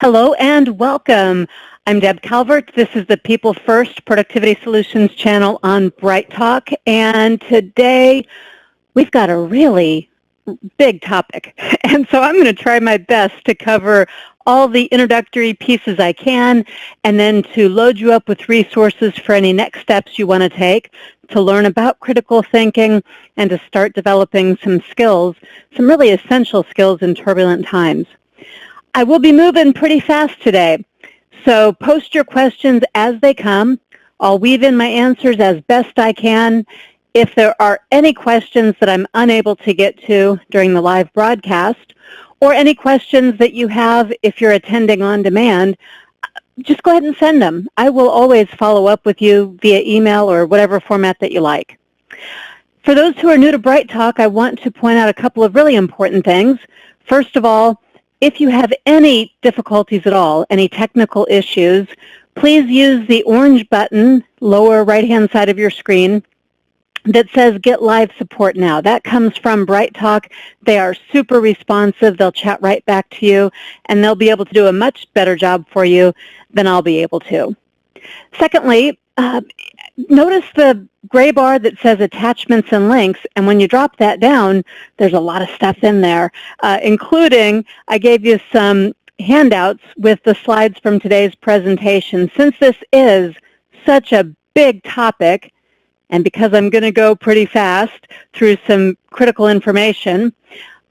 Hello and welcome. I'm Deb Calvert. This is the People First Productivity Solutions channel on Bright Talk, and today we've got a really big topic. And so I'm going to try my best to cover all the introductory pieces I can, and then to load you up with resources for any next steps you want to take to learn about critical thinking and to start developing some skills, some really essential skills in turbulent times. I will be moving pretty fast today, so post your questions as they come. I'll weave in my answers as best I can. If there are any questions that I'm unable to get to during the live broadcast, or any questions that you have if you're attending on demand, just go ahead and send them. I will always follow up with you via email or whatever format that you like. For those who are new to Bright Talk, I want to point out a couple of really important things. First of all, if you have any difficulties at all, any technical issues, please use the orange button, lower right-hand side of your screen, that says Get Live Support Now. That comes from Bright Talk. They are super responsive. They'll chat right back to you, and they'll be able to do a much better job for you than I'll be able to. Secondly, notice the gray bar that says Attachments and Links, and when you drop that down, there's a lot of stuff in there, including I gave you some handouts with the slides from today's presentation. Since this is such a big topic, and because I'm going to go pretty fast through some critical information,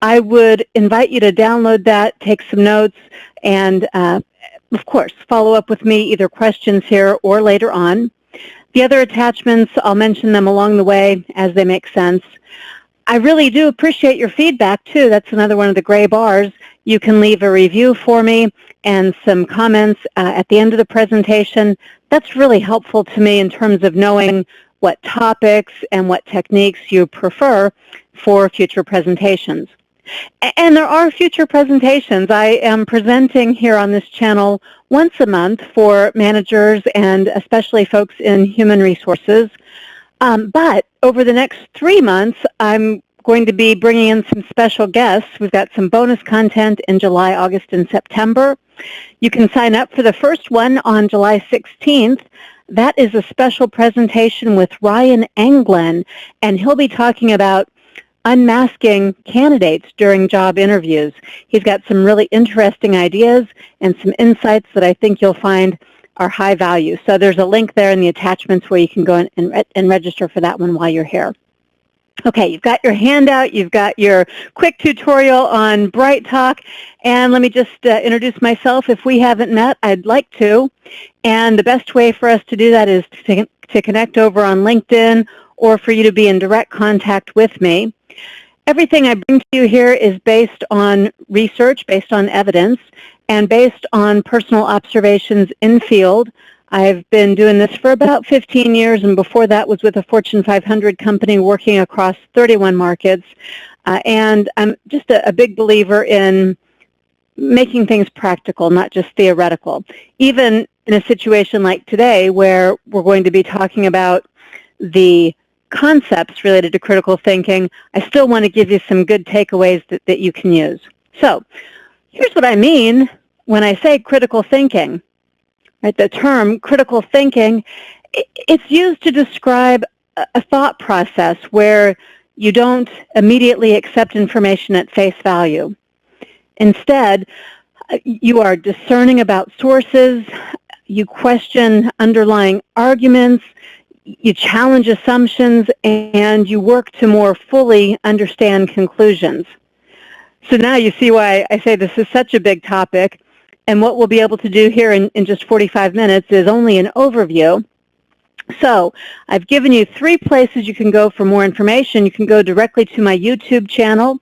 I would invite you to download that, take some notes, and of course, follow up with me, either questions here or later on. The other attachments, I'll mention them along the way as they make sense. I really do appreciate your feedback, too. That's another one of the gray bars. You can leave a review for me and some comments at the end of the presentation. That's really helpful to me in terms of knowing what topics and what techniques you prefer for future presentations. And there are future presentations. I am presenting here on this channel once a month for managers and especially folks in human resources. But over the next 3 months, I'm going to be bringing in some special guests. We've got some bonus content in July, August, and September. You can sign up for the first one on July 16th. That is a special presentation with Ryan Anglin, and he'll be talking about unmasking candidates during job interviews. He's got some really interesting ideas and some insights that I think you'll find are high value. So there's a link there in the attachments where you can go and register for that one while you're here. Okay, you've got your handout, you've got your quick tutorial on Bright Talk, and let me just introduce myself. If we haven't met, I'd like to, and the best way for us to do that is to connect over on LinkedIn or for you to be in direct contact with me. Everything I bring to you here is based on research, based on evidence, and based on personal observations in field. I've been doing this for about 15 years, and before that was with a Fortune 500 company working across 31 markets. And I'm just a big believer in making things practical, not just theoretical. Even in a situation like today where we're going to be talking about the concepts related to critical thinking, I still want to give you some good takeaways that you can use. So here's what I mean when I say critical thinking. Right, the term critical thinking, it's used to describe a thought process where you don't immediately accept information at face value. Instead, you are discerning about sources, you question underlying arguments, you challenge assumptions, and you work to more fully understand conclusions. So now you see why I say this is such a big topic. And what we'll be able to do here in just 45 minutes is only an overview. So I've given you 3 places you can go for more information. You can go directly to my YouTube channel.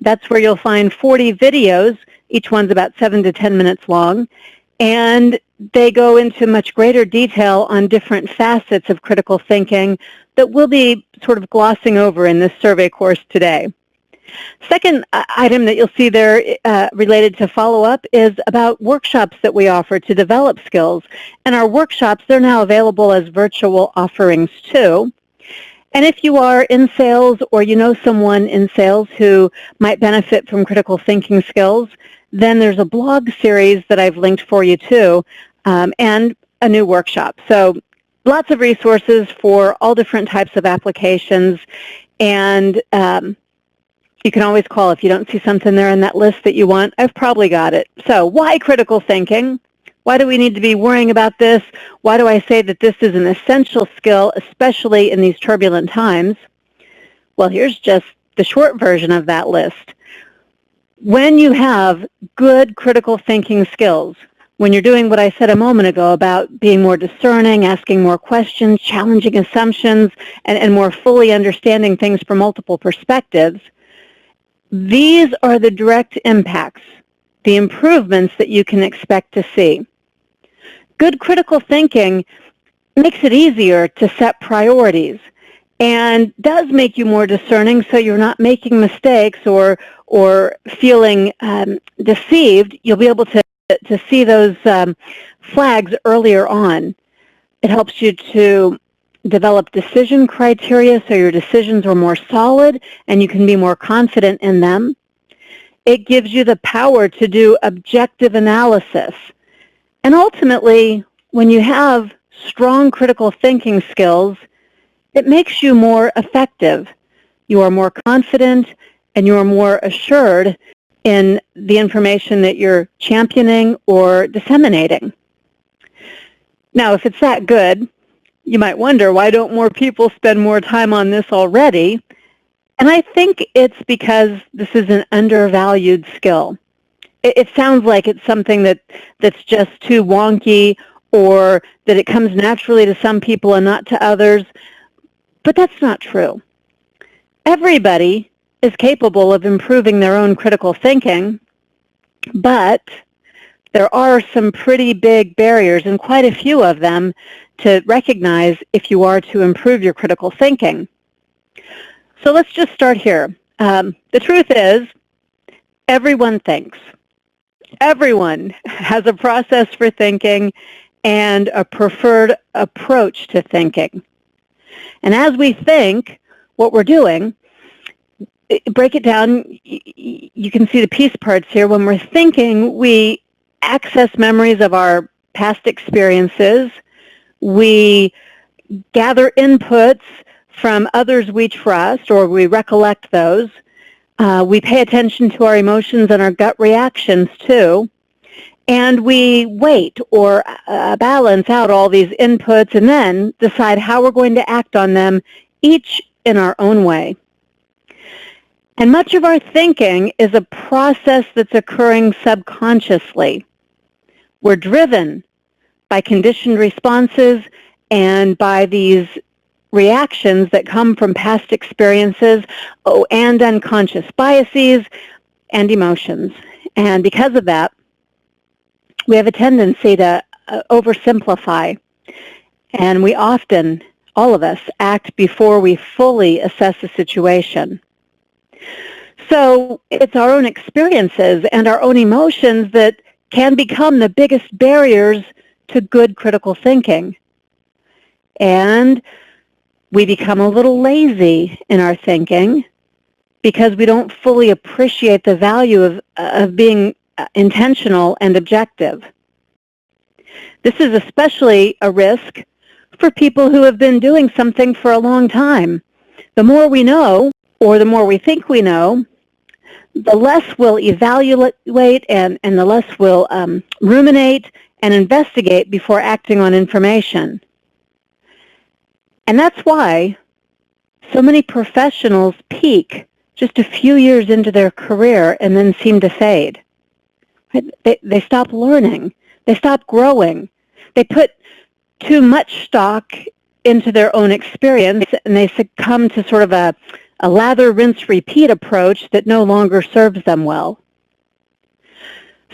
That's where you'll find 40 videos. Each one's about 7 to 10 minutes long. And they go into much greater detail on different facets of critical thinking that we'll be sort of glossing over in this survey course today. Second item that you'll see there related to follow-up is about workshops that we offer to develop skills. And our workshops, they're now available as virtual offerings too. And if you are in sales or you know someone in sales who might benefit from critical thinking skills, then there's a blog series that I've linked for you too, and a new workshop. So lots of resources for all different types of applications, and you can always call if you don't see something there in that list that you want. I've probably got it. So why critical thinking? Why do we need to be worrying about this? Why do I say that this is an essential skill, especially in these turbulent times? Well, here's just the short version of that list. When you have good critical thinking skills, when you're doing what I said a moment ago about being more discerning, asking more questions, challenging assumptions, and more fully understanding things from multiple perspectives, these are the direct impacts, the improvements that you can expect to see. Good critical thinking makes it easier to set priorities and does make you more discerning, so you're not making mistakes or feeling deceived. You'll be able to see those flags earlier on. It helps you to develop decision criteria so your decisions are more solid and you can be more confident in them. It gives you the power to do objective analysis. And ultimately, when you have strong critical thinking skills, it makes you more effective. You are more confident and you are more assured in the information that you're championing or disseminating. Now, if it's that good, you might wonder, why don't more people spend more time on this already? And I think it's because this is an undervalued skill. It sounds like it's something that's just too wonky, or that it comes naturally to some people and not to others, but that's not true. Everybody is capable of improving their own critical thinking, but there are some pretty big barriers, and quite a few of them, to recognize if you are to improve your critical thinking. So let's just start here. The truth is, everyone thinks. Everyone has a process for thinking and a preferred approach to thinking. And as we think, what we're doing, break it down, you can see the piece parts here. When we're thinking, we access memories of our past experiences. We gather inputs from others we trust, or we recollect those. We pay attention to our emotions and our gut reactions too. And we weight or balance out all these inputs and then decide how we're going to act on them, each in our own way. And much of our thinking is a process that's occurring subconsciously. We're driven by conditioned responses and by these reactions that come from past experiences, and unconscious biases and emotions. And because of that, we have a tendency to oversimplify. And we often, all of us, act before we fully assess a situation. So it's our own experiences and our own emotions that can become the biggest barriers to good critical thinking. And we become a little lazy in our thinking because we don't fully appreciate the value of being intentional and objective. This is especially a risk for people who have been doing something for a long time. The more we know, or the more we think we know, the less we'll evaluate and the less we'll ruminate and investigate before acting on information. And that's why so many professionals peak just a few years into their career and then seem to fade. They stop learning. They stop growing. They put too much stock into their own experience, and they succumb to sort of a lather, rinse, repeat approach that no longer serves them well.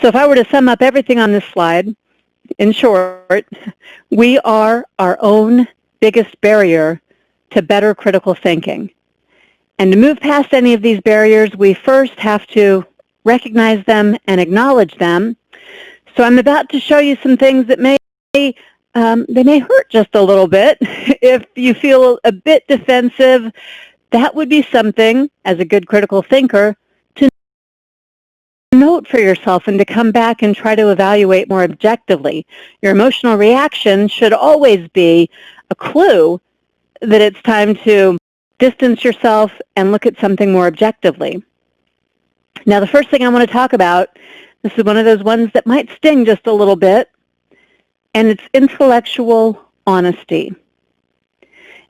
So if I were to sum up everything on this slide, in short, we are our own biggest barrier to better critical thinking. And to move past any of these barriers, we first have to recognize them and acknowledge them. So I'm about to show you some things that may hurt just a little bit. If you feel a bit defensive, that would be something, as a good critical thinker, to note for yourself and to come back and try to evaluate more objectively. Your emotional reaction should always be a clue that it's time to distance yourself and look at something more objectively. Now, the first thing I want to talk about, this is one of those ones that might sting just a little bit, and it's intellectual honesty.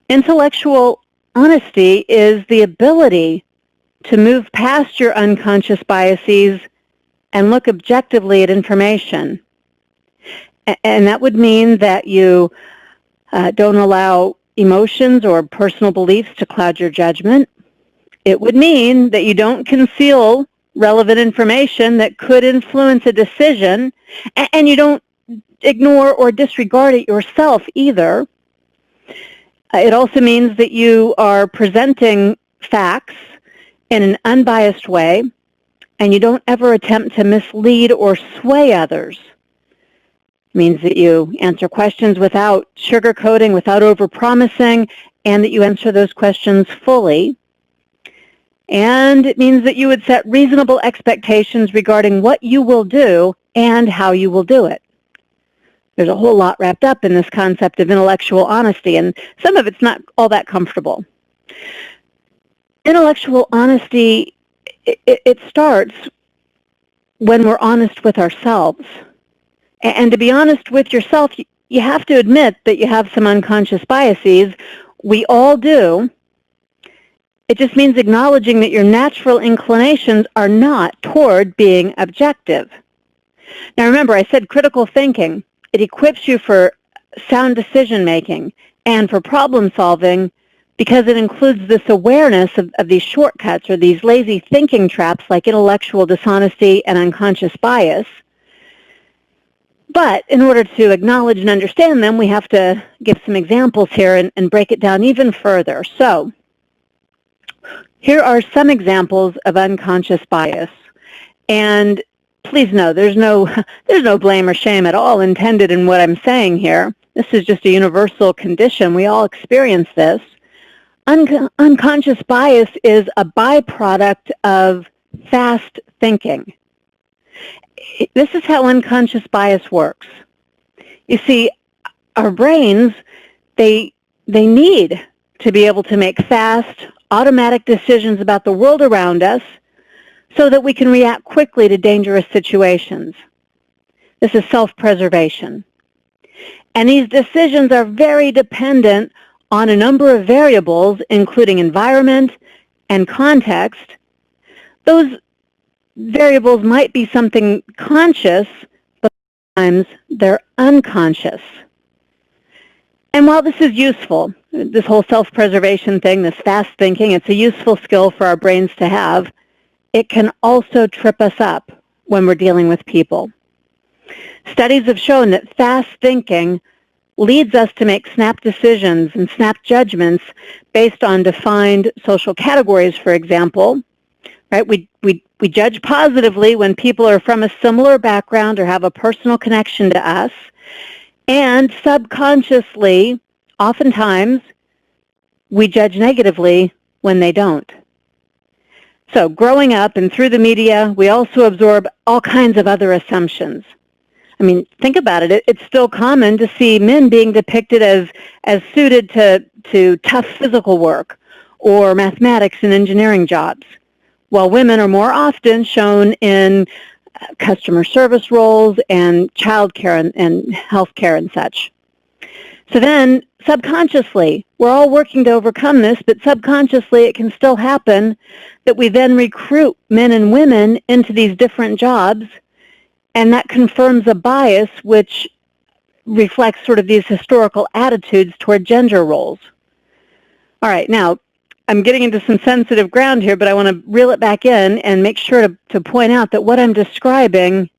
Intellectual honesty is the ability to move past your unconscious biases and look objectively at information. And that would mean that you don't allow emotions or personal beliefs to cloud your judgment. It would mean that you don't conceal relevant information that could influence a decision, and you don't ignore or disregard it yourself either. It also means that you are presenting facts in an unbiased way, and you don't ever attempt to mislead or sway others. It means that you answer questions without sugarcoating, without overpromising, and that you answer those questions fully. And it means that you would set reasonable expectations regarding what you will do and how you will do it. There's a whole lot wrapped up in this concept of intellectual honesty, and some of it's not all that comfortable. Intellectual honesty, it starts when we're honest with ourselves. And to be honest with yourself, you have to admit that you have some unconscious biases. We all do. It just means acknowledging that your natural inclinations are not toward being objective. Now remember, I said critical thinking. It equips you for sound decision-making and for problem-solving because it includes this awareness of these shortcuts or these lazy thinking traps like intellectual dishonesty and unconscious bias. But in order to acknowledge and understand them, we have to give some examples here and break it down even further. So here are some examples of unconscious bias. And please know, there's no blame or shame at all intended in what I'm saying here. This is just a universal condition. We all experience this. Unconscious bias is a byproduct of fast thinking. This is how unconscious bias works. You see, our brains, they need to be able to make fast, automatic decisions about the world around us so that we can react quickly to dangerous situations. This is self-preservation. And these decisions are very dependent on a number of variables, including environment and context. Those variables might be something conscious, but sometimes they're unconscious. And while this is useful, this whole self-preservation thing, this fast thinking, it's a useful skill for our brains to have, it can also trip us up when we're dealing with people. Studies have shown that fast thinking leads us to make snap decisions and snap judgments based on defined social categories, for example. Right? We judge positively when people are from a similar background or have a personal connection to us. And subconsciously, oftentimes, we judge negatively when they don't. So growing up and through the media, we also absorb all kinds of other assumptions. I mean, think about it. It's still common to see men being depicted as suited to tough physical work or mathematics and engineering jobs, while women are more often shown in customer service roles and childcare and healthcare and such. So then, subconsciously, we're all working to overcome this, but subconsciously it can still happen that we then recruit men and women into these different jobs, and that confirms a bias which reflects sort of these historical attitudes toward gender roles. All right, now, I'm getting into some sensitive ground here, but I want to reel it back in and make sure to point out that what I'm describing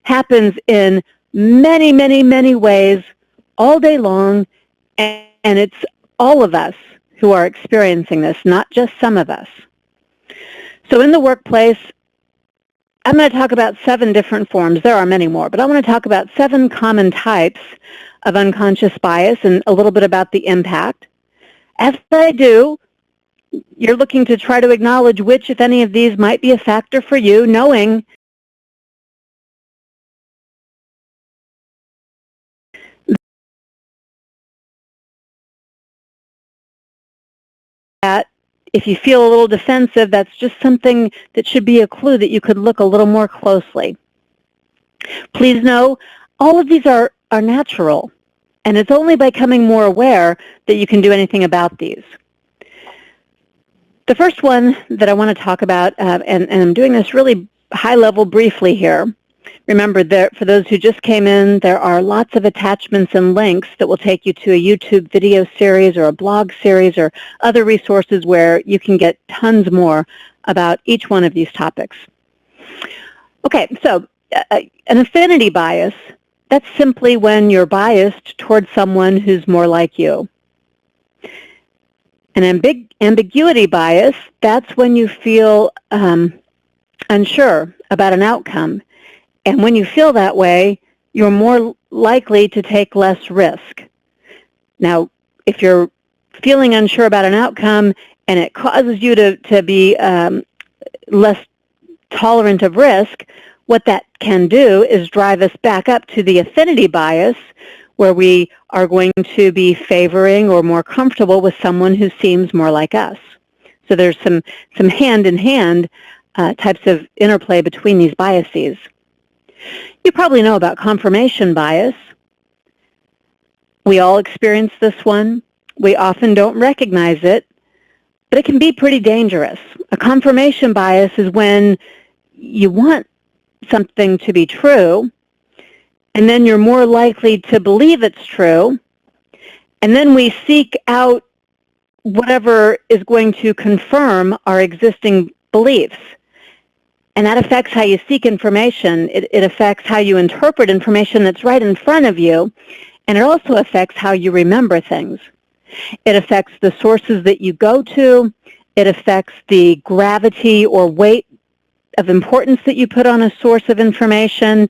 happens in many, many, many ways all day long, and it's all of us who are experiencing this, not just some of us. So in the workplace, I'm going to talk about 7 different forms. There are many more, but I want to talk about 7 common types of unconscious bias and a little bit about the impact. As I do, you're looking to try to acknowledge which, if any of these, might be a factor for you, knowing If you feel a little defensive, that's just something that should be a clue that you could look a little more closely. Please know, all of these are natural, and it's only by becoming more aware that you can do anything about these. The first one that I want to talk about, and I'm doing this really high level briefly here. Remember, for those who just came in, there are lots of attachments and links that will take you to a YouTube video series or a blog series or other resources where you can get tons more about each one of these topics. Okay, so an affinity bias, that's simply when you're biased towards someone who's more like you. An ambiguity bias, that's when you feel unsure about an outcome. And when you feel that way, you're more likely to take less risk. Now, if you're feeling unsure about an outcome and it causes you to be less tolerant of risk, what that can do is drive us back up to the affinity bias, where we are going to be favoring or more comfortable with someone who seems more like us. So there's some hand-in-hand types of interplay between these biases. You probably know about confirmation bias. We all experience this one. We often don't recognize it, but it can be pretty dangerous. A confirmation bias is when you want something to be true, and then you're more likely to believe it's true, and then we seek out whatever is going to confirm our existing beliefs. And that affects how you seek information. It affects how you interpret information that's right in front of you, and it also affects how you remember things. It affects the sources that you go to. It affects the gravity or weight of importance that you put on a source of information,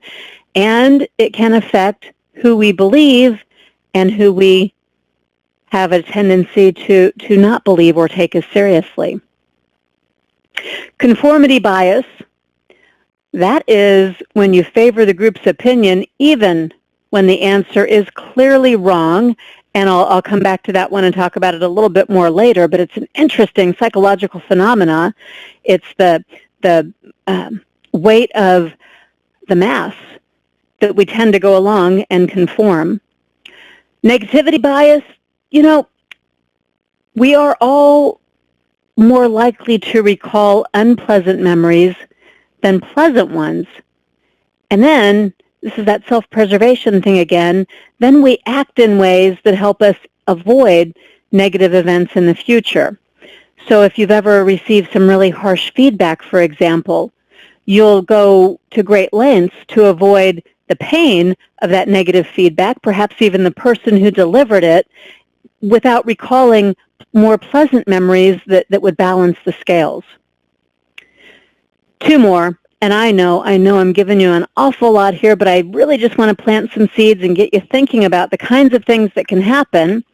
and it can affect who we believe and who we have a tendency to not believe or take as seriously. Conformity bias, that is when you favor the group's opinion even when the answer is clearly wrong, and I'll come back to that one and talk about it a little bit more later, but it's an interesting psychological phenomena. It's the weight of the mass that we tend to go along and conform. Negativity bias, you know, we are all more likely to recall unpleasant memories than pleasant ones. And then, this is that self-preservation thing again, then we act in ways that help us avoid negative events in the future. So if you've ever received some really harsh feedback, for example, you'll go to great lengths to avoid the pain of that negative feedback, perhaps even the person who delivered it, without recalling more pleasant memories that would balance the scales. Two more, and I know I'm giving you an awful lot here, but I really just want to plant some seeds and get you thinking about the kinds of things that can happen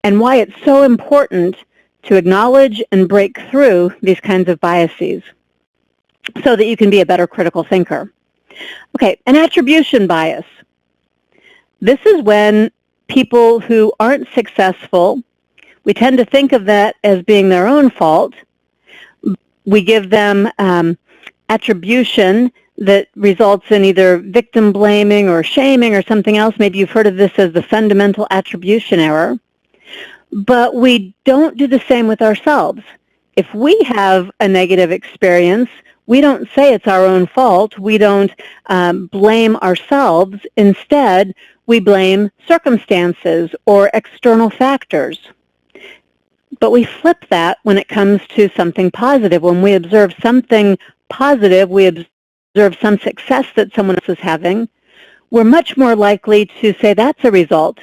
and why it's so important to acknowledge and break through these kinds of biases so that you can be a better critical thinker. Okay, an attribution bias. This is when people who aren't successful, we tend to think of that as being their own fault. We give them attribution that results in either victim blaming or shaming or something else. Maybe you've heard of this as the fundamental attribution error. But we don't do the same with ourselves. If we have a negative experience, we don't say it's our own fault. We don't blame ourselves. Instead, we blame circumstances or external factors. But we flip that when it comes to something positive. When we observe something positive, we observe some success that someone else is having, we're much more likely to say that's a result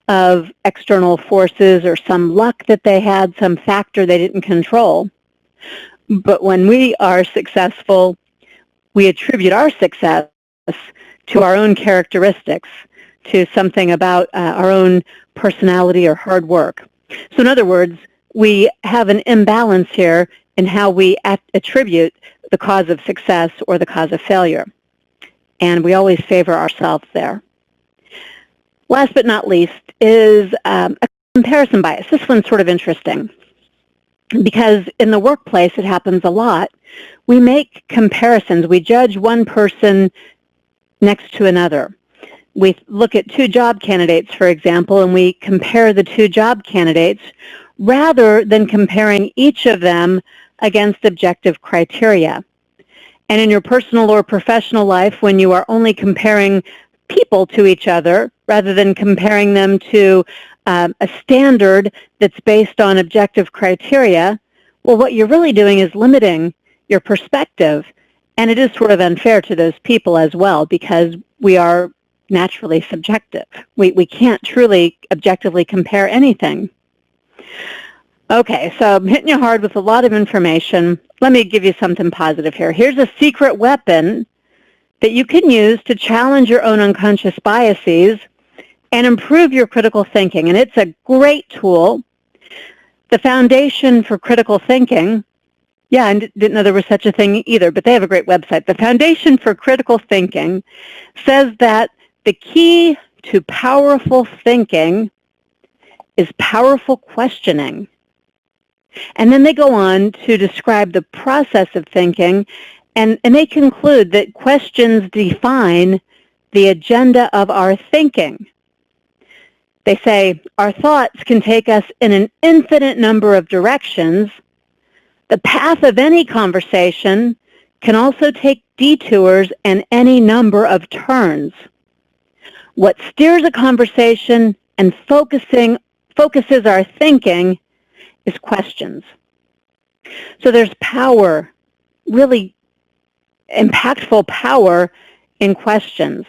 of external forces or some luck that they had, some factor they didn't control. But when we are successful, we attribute our success to our own characteristics, to something about our own personality or hard work. So in other words, we have an imbalance here in how we attribute the cause of success or the cause of failure. And we always favor ourselves there. Last but not least is a comparison bias. This one's sort of interesting. because in the workplace it happens a lot. We make comparisons. We judge one person next to another. We look at two job candidates, for example, and we compare the two job candidates rather than comparing each of them against objective criteria. And in your personal or professional life, when you are only comparing people to each other rather than comparing them to a standard that's based on objective criteria, well, what you're really doing is limiting your perspective. And it is sort of unfair to those people as well, because we are naturally subjective. We can't truly objectively compare anything. Okay, so I'm hitting you hard with a lot of information. Let me give you something positive here. Here's a secret weapon that you can use to challenge your own unconscious biases and improve your critical thinking. And it's a great tool. The Foundation for Critical Thinking, yeah, I didn't know there was such a thing either, but they have a great website. The Foundation for Critical Thinking says that the key to powerful thinking is powerful questioning. And then they go on to describe the process of thinking, and they conclude that questions define the agenda of our thinking. They say, our thoughts can take us in an infinite number of directions. The path of any conversation can also take detours and any number of turns. What steers a conversation and focuses our thinking is questions. So there's power, really impactful power in questions.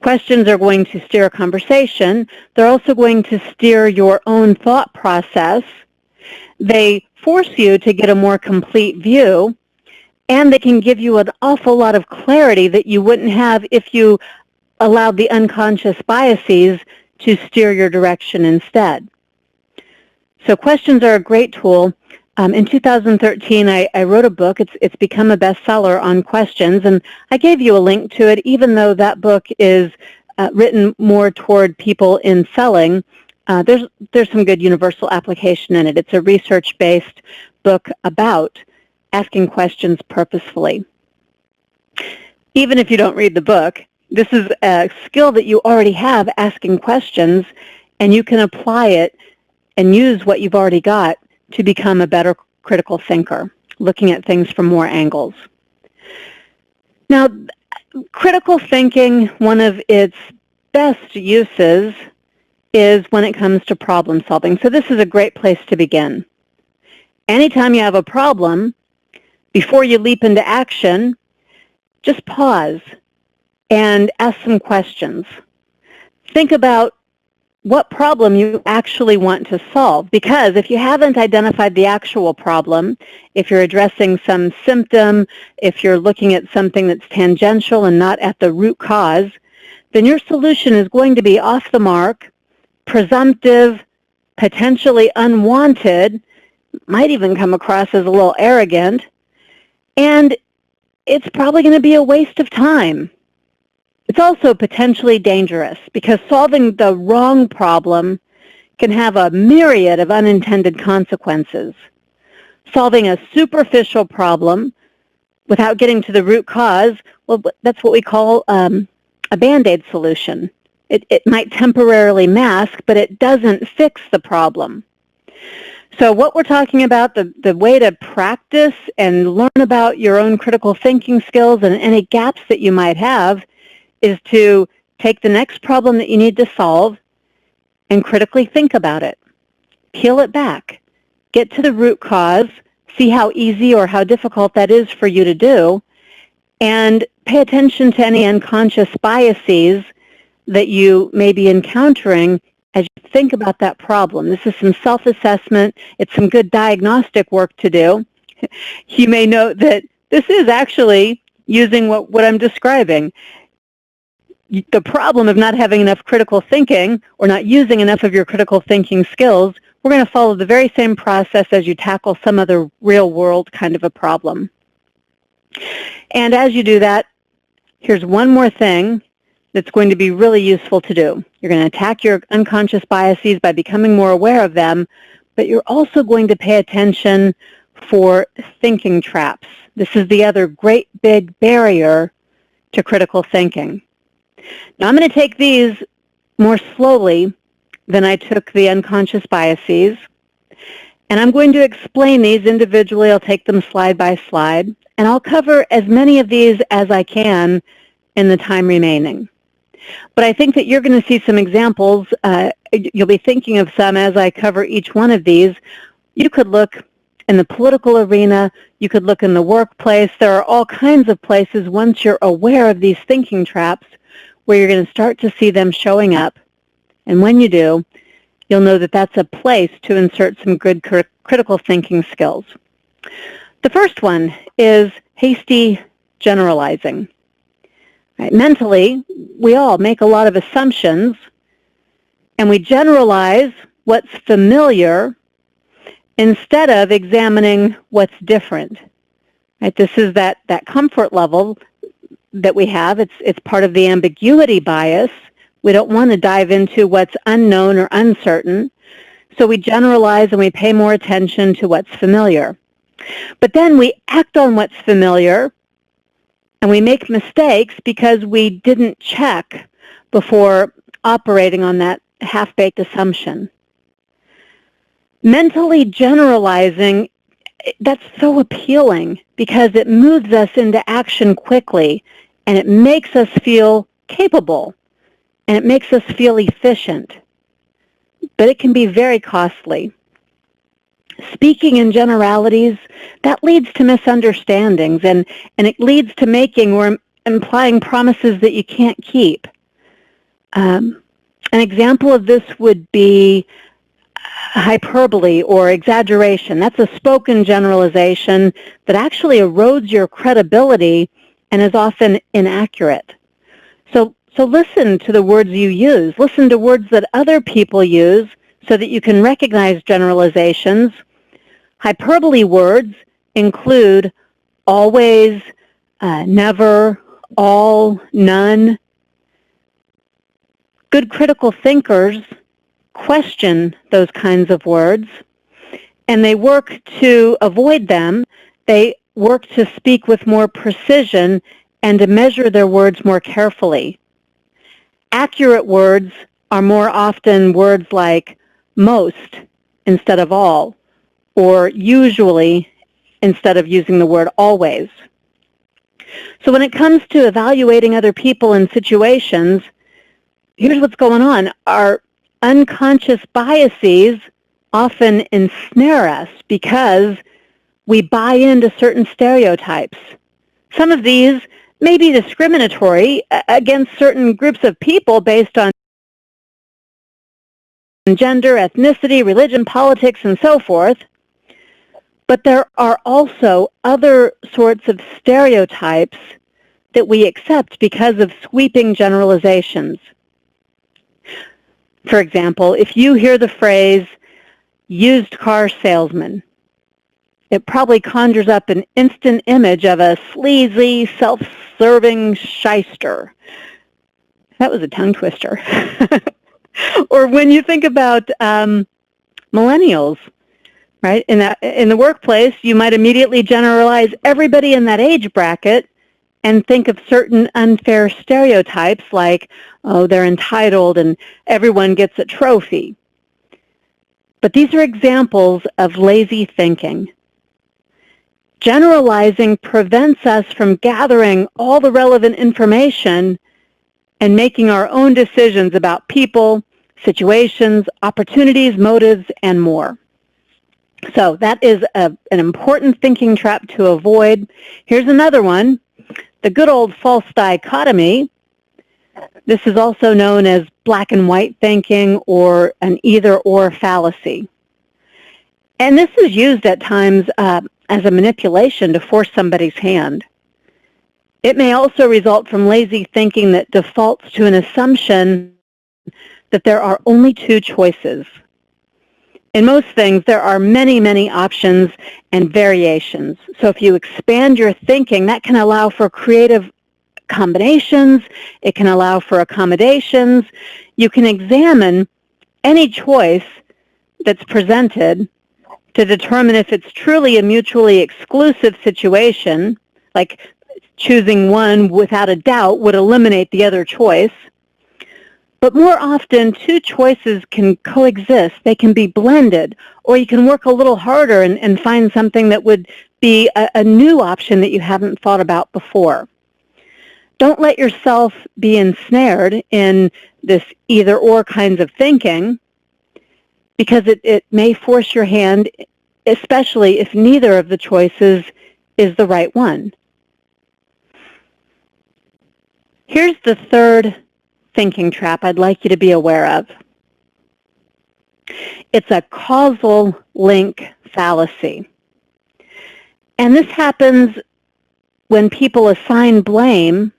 Questions are going to steer a conversation. They're also going to steer your own thought process. They force you to get a more complete view, and they can give you an awful lot of clarity that you wouldn't have if you allowed the unconscious biases to steer your direction instead. So questions are a great tool. In 2013, I wrote a book. It's become a bestseller on questions, and I gave you a link to it, even though that book is written more toward people in selling. There's some good universal application in it. It's a research-based book about asking questions purposefully. Even if you don't read the book, this is a skill that you already have, asking questions, and you can apply it and use what you've already got to become a better critical thinker, looking at things from more angles. Now, critical thinking, one of its best uses is when it comes to problem solving. So this is a great place to begin. Anytime you have a problem, before you leap into action, just pause and ask some questions. Think about what problem you actually want to solve, because if you haven't identified the actual problem, if you're addressing some symptom, if you're looking at something that's tangential and not at the root cause, then your solution is going to be off the mark, presumptive, potentially unwanted, might even come across as a little arrogant, and it's probably going to be a waste of time. It's also potentially dangerous because solving the wrong problem can have a myriad of unintended consequences. Solving a superficial problem without getting to the root cause, well, that's what we call a Band-Aid solution. It might temporarily mask, but it doesn't fix the problem. So what we're talking about, the way to practice and learn about your own critical thinking skills and any gaps that you might have, is to take the next problem that you need to solve and critically think about it. Peel it back. Get to the root cause. See how easy or how difficult that is for you to do. And pay attention to any unconscious biases that you may be encountering as you think about that problem. This is some self-assessment. It's some good diagnostic work to do. You may note that this is actually using what I'm describing. The problem of not having enough critical thinking or not using enough of your critical thinking skills, we're going to follow the very same process as you tackle some other real-world kind of a problem. And as you do that, here's one more thing that's going to be really useful to do. You're going to attack your unconscious biases by becoming more aware of them, but you're also going to pay attention for thinking traps. This is the other great big barrier to critical thinking. Now I'm going to take these more slowly than I took the unconscious biases, and I'm going to explain these individually. I'll take them slide by slide, and I'll cover as many of these as I can in the time remaining. But I think that you're going to see some examples. You'll be thinking of some as I cover each one of these. You could look in the political arena. You could look in the workplace. There are all kinds of places, once you're aware of these thinking traps, where you're going to start to see them showing up. And when you do, you'll know that that's a place to insert some good critical thinking skills. The first one is hasty generalizing. Right, mentally, we all make a lot of assumptions, and we generalize what's familiar instead of examining what's different. Right, this is that comfort level that we have. It's part of the ambiguity bias. We don't want to dive into what's unknown or uncertain, so we generalize and we pay more attention to what's familiar. But then we act on what's familiar, and we make mistakes because we didn't check before operating on that half-baked assumption. Mentally generalizing, that's so appealing because it moves us into action quickly, and it makes us feel capable, and it makes us feel efficient. But it can be very costly. Speaking in generalities, that leads to misunderstandings, and it leads to making or implying promises that you can't keep. An example of this would be hyperbole or exaggeration. That's a spoken generalization that actually erodes your credibility and is often inaccurate. So listen to the words you use. Listen to words that other people use so that you can recognize generalizations. Hyperbole words include always, never, all, none. Good critical thinkers question those kinds of words, and they work to avoid them. They work to speak with more precision and to measure their words more carefully. Accurate words are more often words like most instead of all, or usually instead of using the word always. So when it comes to evaluating other people and situations, here's what's going on. Our unconscious biases often ensnare us because we buy into certain stereotypes. Some of these may be discriminatory against certain groups of people based on gender, ethnicity, religion, politics, and so forth. But there are also other sorts of stereotypes that we accept because of sweeping generalizations. For example, if you hear the phrase used car salesman, it probably conjures up an instant image of a sleazy, self-serving shyster. That was a tongue twister. Or when you think about millennials, right? In the workplace, you might immediately generalize everybody in that age bracket and think of certain unfair stereotypes like, oh, they're entitled and everyone gets a trophy. But these are examples of lazy thinking. Generalizing prevents us from gathering all the relevant information and making our own decisions about people, situations, opportunities, motives, and more. So that is an important thinking trap to avoid. Here's another one, the good old false dichotomy. This is also known as black and white thinking or an either-or fallacy. And this is used at times as a manipulation to force somebody's hand. It may also result from lazy thinking that defaults to an assumption that there are only two choices. In most things, there are many, many options and variations. So if you expand your thinking, that can allow for creative combinations. It can allow for accommodations. You can examine any choice that's presented to determine if it's truly a mutually exclusive situation, like choosing one without a doubt would eliminate the other choice. But more often, two choices can coexist. They can be blended, or you can work a little harder and find something that would be a new option that you haven't thought about before. Don't let yourself be ensnared in this either-or kinds of thinking, because it may force your hand, especially if neither of the choices is the right one. Here's the third thinking trap I'd like you to be aware of. It's a causal link fallacy. And this happens when people assign blame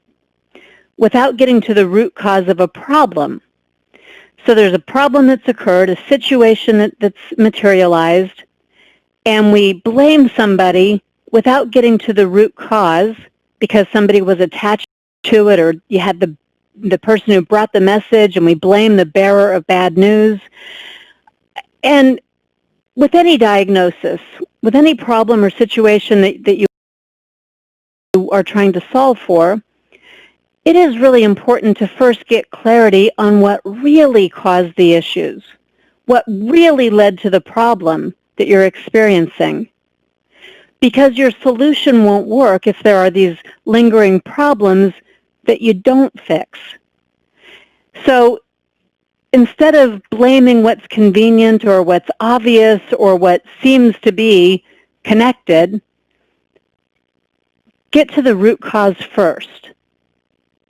without getting to the root cause of a problem. So there's a problem that's occurred, a situation that's materialized, and we blame somebody without getting to the root cause because somebody was attached to it, or you had the person who brought the message, and we blame the bearer of bad news. And with any diagnosis, with any problem or situation that you are trying to solve for, it is really important to first get clarity on what really caused the issues, what really led to the problem that you're experiencing. Because your solution won't work if there are these lingering problems that you don't fix. So instead of blaming what's convenient or what's obvious or what seems to be connected, get to the root cause first.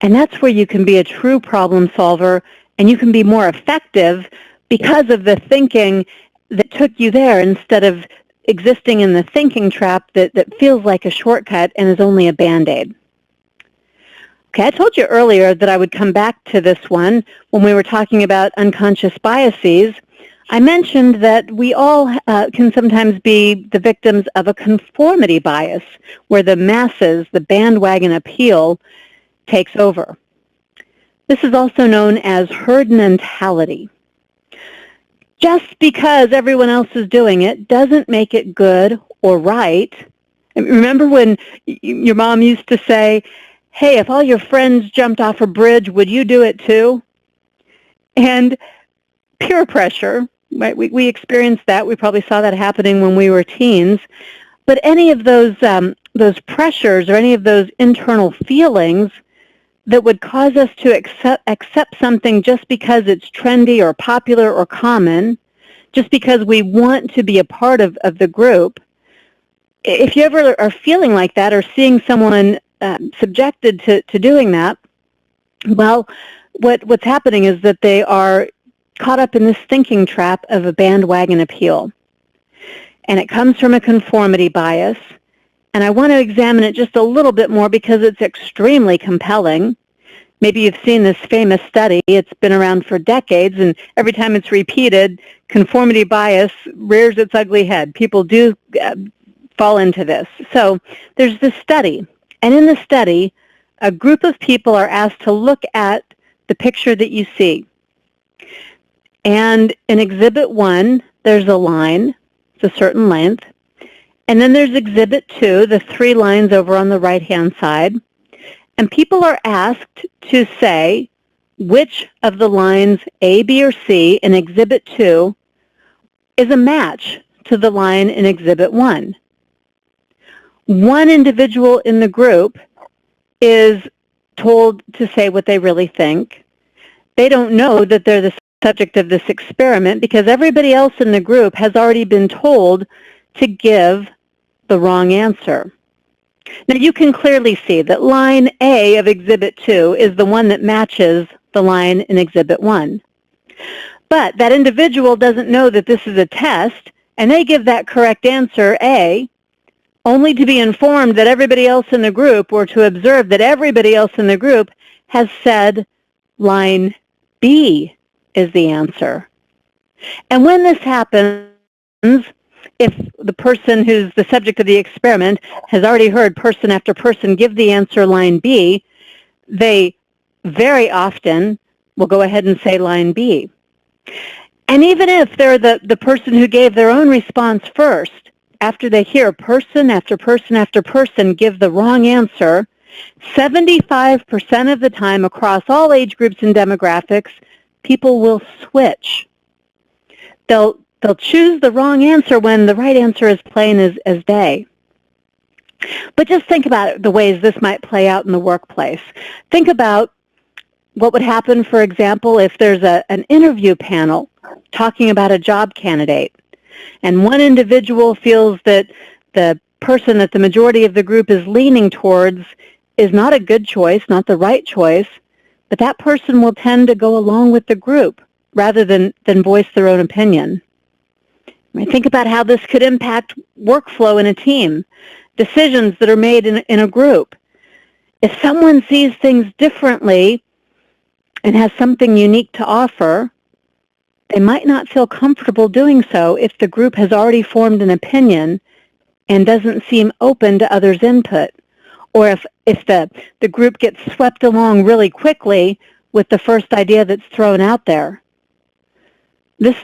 And that's where you can be a true problem solver, and you can be more effective because of the thinking that took you there instead of existing in the thinking trap that feels like a shortcut and is only a Band-Aid. Okay, I told you earlier that I would come back to this one when we were talking about unconscious biases. I mentioned that we all can sometimes be the victims of a conformity bias, where the masses, the bandwagon appeal, takes over. This is also known as herd mentality. Just because everyone else is doing it doesn't make it good or right. And remember when your mom used to say, hey, if all your friends jumped off a bridge, would you do it too? And peer pressure, right? We experienced that. We probably saw that happening when we were teens. But any of those pressures or any of those internal feelings that would cause us to accept something just because it's trendy or popular or common, just because we want to be a part of the group, if you ever are feeling like that or seeing someone subjected to doing that, well, what's happening is that they are caught up in this thinking trap of a bandwagon appeal. And it comes from a conformity bias. And I want to examine it just a little bit more because it's extremely compelling. Maybe you've seen this famous study. It's been around for decades, and every time it's repeated, conformity bias rears its ugly head. People do fall into this. So there's this study. And in the study, a group of people are asked to look at the picture that you see. And in Exhibit 1, there's a line. It's a certain length. And then there's Exhibit 2, the 3 lines over on the right-hand side. And people are asked to say which of the lines A, B, or C in Exhibit 2 is a match to the line in Exhibit 1. One individual in the group is told to say what they really think. They don't know that they're the subject of this experiment because everybody else in the group has already been told to give the wrong answer. Now you can clearly see that line A of Exhibit 2 is the one that matches the line in Exhibit 1. But that individual doesn't know that this is a test, and they give that correct answer, A, only to be informed that everybody else in the group, or to observe that everybody else in the group, has said line B is the answer. And when this happens, if the person who's the subject of the experiment has already heard person after person give the answer line B, they very often will go ahead and say line B. And even if they're the person who gave their own response first, after they hear person after person after person give the wrong answer, 75% of the time across all age groups and demographics, people will switch. They'll choose the wrong answer when the right answer is plain as day. But just think about the ways this might play out in the workplace. Think about what would happen, for example, if there's an interview panel talking about a job candidate, and one individual feels that the person that the majority of the group is leaning towards is not a good choice, not the right choice, but that person will tend to go along with the group rather than voice their own opinion. I mean, think about how this could impact workflow in a team, decisions that are made in a group. If someone sees things differently and has something unique to offer, they might not feel comfortable doing so if the group has already formed an opinion and doesn't seem open to others' input, or if the group gets swept along really quickly with the first idea that's thrown out there. This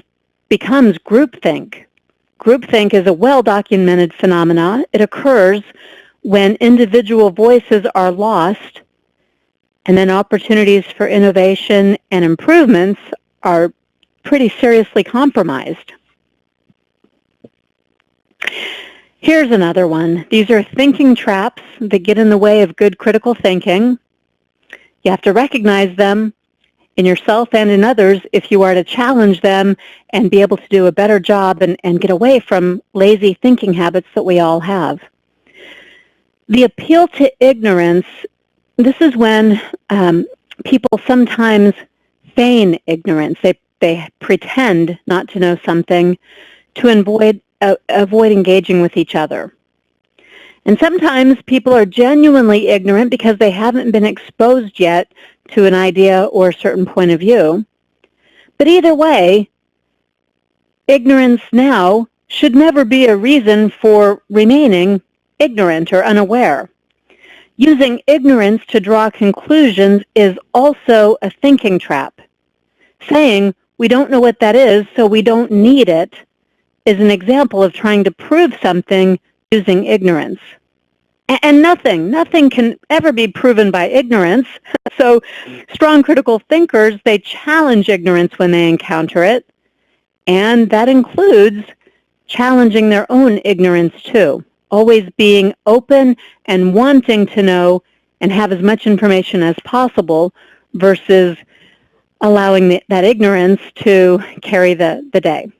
becomes groupthink. Groupthink is a well-documented phenomenon. It occurs when individual voices are lost, and then opportunities for innovation and improvements are pretty seriously compromised. Here's another one. These are thinking traps that get in the way of good critical thinking. You have to recognize them in yourself and in others if you are to challenge them and be able to do a better job and get away from lazy thinking habits that we all have. The appeal to ignorance, this is when people sometimes feign ignorance. They pretend not to know something to avoid engaging with each other. And sometimes people are genuinely ignorant because they haven't been exposed yet to an idea or a certain point of view. But either way, ignorance now should never be a reason for remaining ignorant or unaware. Using ignorance to draw conclusions is also a thinking trap. Saying, we don't know what that is, so we don't need it, is an example of trying to prove something using ignorance. And nothing can ever be proven by ignorance. So strong critical thinkers, they challenge ignorance when they encounter it, and that includes challenging their own ignorance too, always being open and wanting to know and have as much information as possible versus allowing that ignorance to carry the day.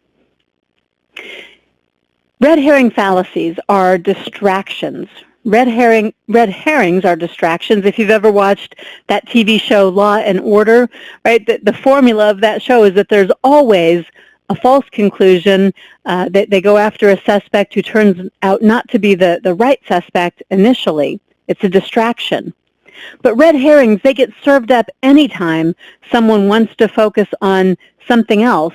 Red herring fallacies are distractions. Red herrings are distractions. If you've ever watched that TV show Law and Order, right, the formula of that show is that there's always a false conclusion that they go after a suspect who turns out not to be the right suspect initially. It's a distraction. But red herrings, they get served up anytime someone wants to focus on something else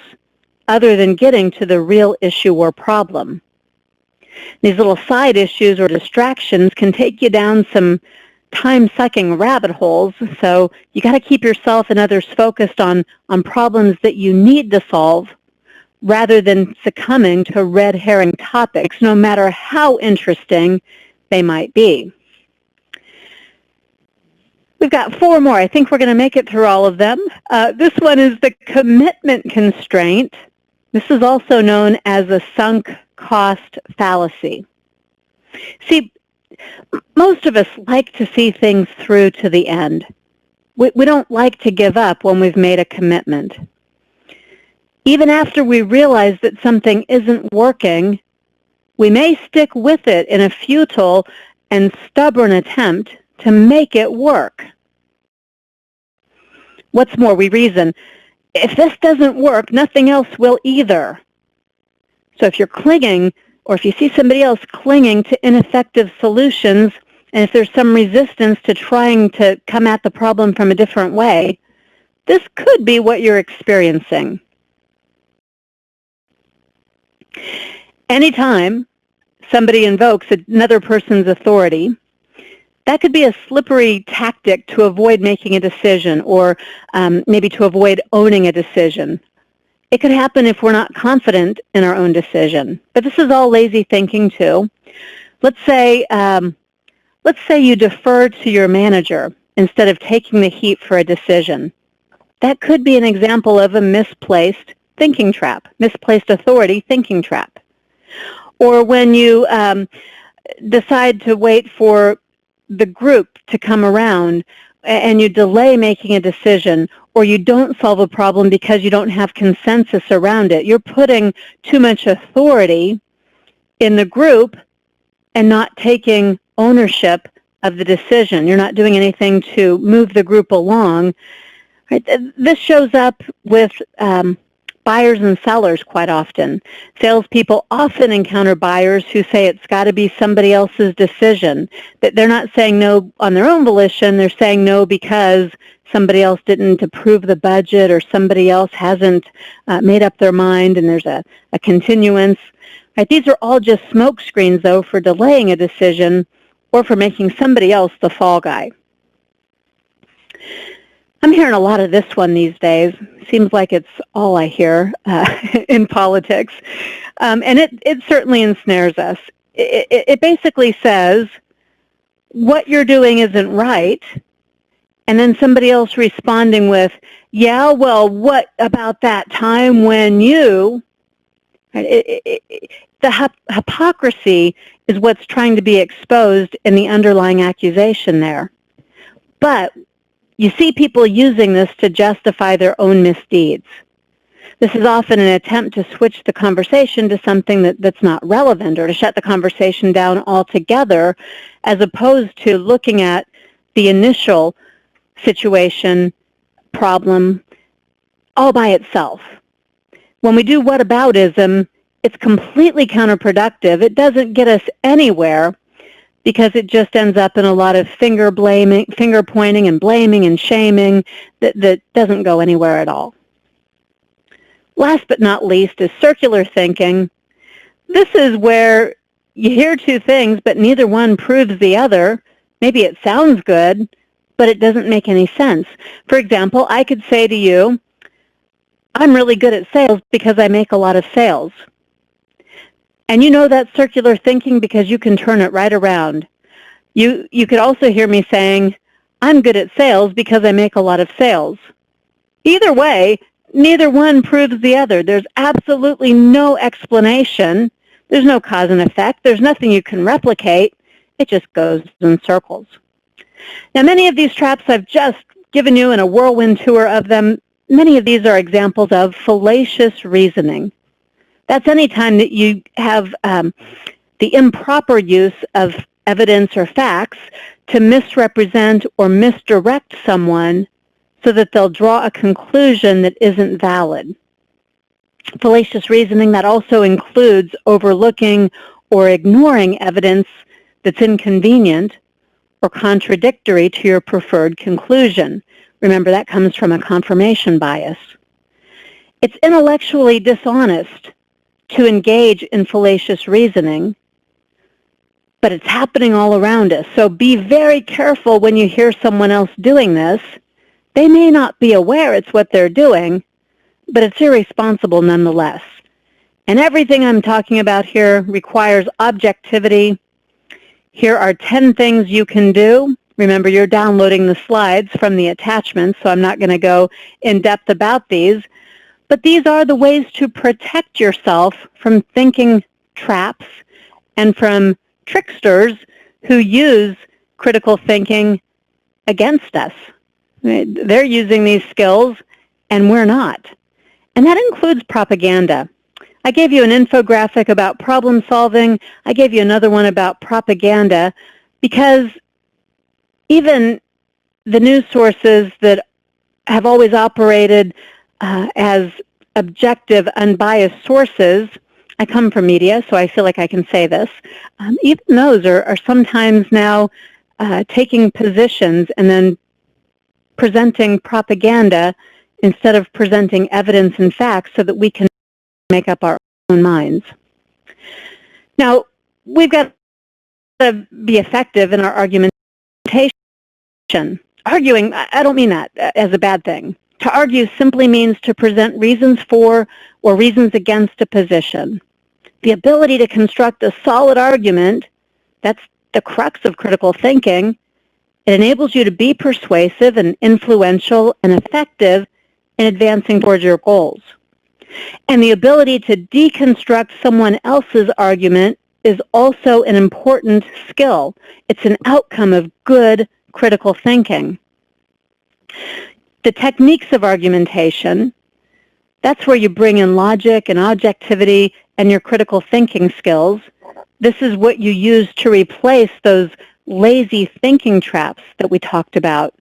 other than getting to the real issue or problem. These little side issues or distractions can take you down some time-sucking rabbit holes, so you got to keep yourself and others focused on problems that you need to solve rather than succumbing to red herring topics, no matter how interesting they might be. We've got 4 more. I think we're going to make it through all of them. This one is the commitment constraint. This is also known as a sunk cost fallacy. See, most of us like to see things through to the end. We don't like to give up when we've made a commitment. Even after we realize that something isn't working, we may stick with it in a futile and stubborn attempt to make it work. What's more, we reason, if this doesn't work, nothing else will either. So if you're clinging, or if you see somebody else clinging to ineffective solutions, and if there's some resistance to trying to come at the problem from a different way, this could be what you're experiencing. Anytime somebody invokes another person's authority, that could be a slippery tactic to avoid making a decision or maybe to avoid owning a decision. It could happen if we're not confident in our own decision. But this is all lazy thinking too. Let's say you defer to your manager instead of taking the heat for a decision. That could be an example of a misplaced thinking trap, misplaced authority thinking trap. Or when you decide to wait for the group to come around and you delay making a decision, or you don't solve a problem because you don't have consensus around it. You're putting too much authority in the group and not taking ownership of the decision. You're not doing anything to move the group along. Right? This shows up with buyers and sellers quite often. Salespeople often encounter buyers who say it's got to be somebody else's decision, that they're not saying no on their own volition, they're saying no because somebody else didn't approve the budget or somebody else hasn't made up their mind and there's a continuance. Right? These are all just smoke screens, though, for delaying a decision or for making somebody else the fall guy. I'm hearing a lot of this one these days. Seems like it's all I hear in politics. And it certainly ensnares us. It basically says, what you're doing isn't right, and then somebody else responding with, yeah, well, what about that time when you... The hypocrisy is what's trying to be exposed in the underlying accusation there. But you see people using this to justify their own misdeeds. This is often an attempt to switch the conversation to something that's not relevant, or to shut the conversation down altogether, as opposed to looking at the initial situation, problem, all by itself. When we do whataboutism, it's completely counterproductive. It doesn't get us anywhere because it just ends up in a lot of finger pointing and blaming and shaming that doesn't go anywhere at all. Last but not least is circular thinking. This is where you hear two things, but neither one proves the other. Maybe it sounds good, but it doesn't make any sense. For example, I could say to you, I'm really good at sales because I make a lot of sales. And you know that's circular thinking because you can turn it right around. You could also hear me saying, I'm good at sales because I make a lot of sales. Either way, neither one proves the other. There's absolutely no explanation. There's no cause and effect. There's nothing you can replicate. It just goes in circles. Now, many of these traps I've just given you in a whirlwind tour of them. Many of these are examples of fallacious reasoning. That's any time that you have the improper use of evidence or facts to misrepresent or misdirect someone so that they'll draw a conclusion that isn't valid. Fallacious reasoning, that also includes overlooking or ignoring evidence that's inconvenient or contradictory to your preferred conclusion. Remember, that comes from a confirmation bias. It's intellectually dishonest to engage in fallacious reasoning, but it's happening all around us. So be very careful when you hear someone else doing this. They may not be aware it's what they're doing, but it's irresponsible nonetheless. And everything I'm talking about here requires objectivity. Here are 10 things you can do. Remember, you're downloading the slides from the attachments, so I'm not going to go in depth about these. But these are the ways to protect yourself from thinking traps and from tricksters who use critical thinking against us. They're using these skills, and we're not. And that includes propaganda. I gave you an infographic about problem solving. I gave you another one about propaganda because even the news sources that have always operated as objective, unbiased sources, I come from media, so I feel like I can say this, even those are sometimes now taking positions and then presenting propaganda instead of presenting evidence and facts so that we can make up our own minds. Now, we've got to be effective in our argumentation. Arguing, I don't mean that as a bad thing. To argue simply means to present reasons for or reasons against a position. The ability to construct a solid argument, that's the crux of critical thinking. It enables you to be persuasive and influential and effective in advancing towards your goals. And the ability to deconstruct someone else's argument is also an important skill. It's an outcome of good critical thinking. The techniques of argumentation, that's where you bring in logic and objectivity and your critical thinking skills. This is what you use to replace those lazy thinking traps that we talked about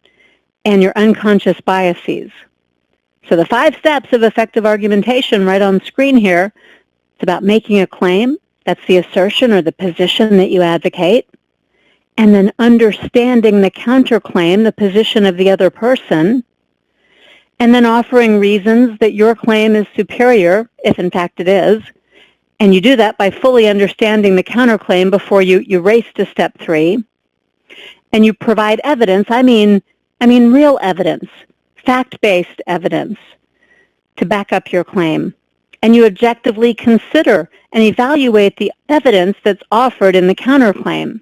and your unconscious biases. So the 5 steps of effective argumentation right on screen here, it's about making a claim. That's the assertion or the position that you advocate. And then understanding the counterclaim, the position of the other person. And then offering reasons that your claim is superior, if in fact it is. And you do that by fully understanding the counterclaim before you race to step 3. And you provide evidence, I mean real evidence, fact-based evidence to back up your claim. And you objectively consider and evaluate the evidence that's offered in the counterclaim.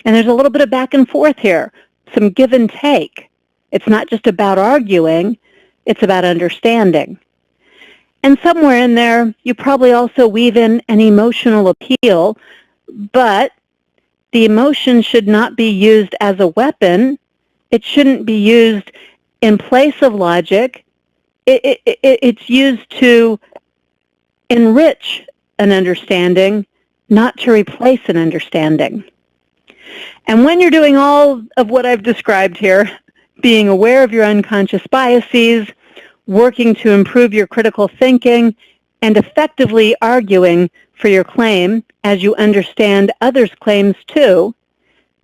And there's a little bit of back and forth here, some give and take. It's not just about arguing, it's about understanding. And somewhere in there, you probably also weave in an emotional appeal, but the emotion should not be used as a weapon. It shouldn't be used in place of logic. It's used to enrich an understanding, not to replace an understanding. And when you're doing all of what I've described here, being aware of your unconscious biases, working to improve your critical thinking, and effectively arguing for your claim as you understand others' claims too,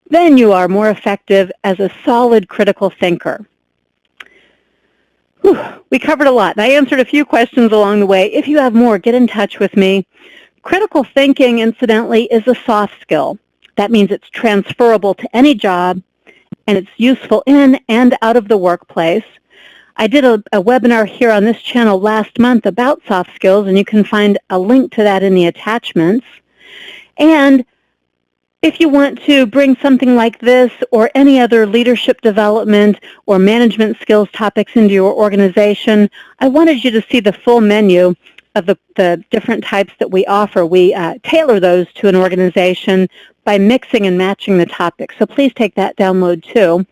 then you are more effective as a solid critical thinker. Whew, we covered a lot, and I answered a few questions along the way. If you have more, get in touch with me. Critical thinking, incidentally, is a soft skill. That means it's transferable to any job, and it's useful in and out of the workplace. I did a webinar here on this channel last month about soft skills, and you can find a link to that in the attachments. And if you want to bring something like this or any other leadership development or management skills topics into your organization, I wanted you to see the full menu of the different types that we offer. We tailor those to an organization by mixing and matching the topics. So please take that download too.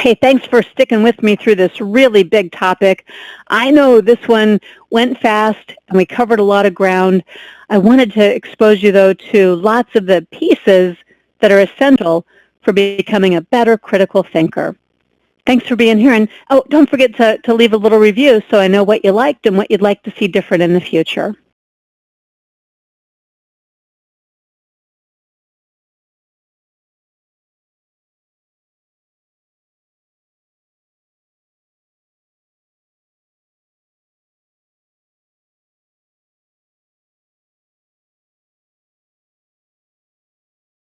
Hey, thanks for sticking with me through this really big topic. I know this one went fast and we covered a lot of ground. I wanted to expose you, though, to lots of the pieces that are essential for becoming a better critical thinker. Thanks for being here. And don't forget to leave a little review so I know what you liked and what you'd like to see different in the future.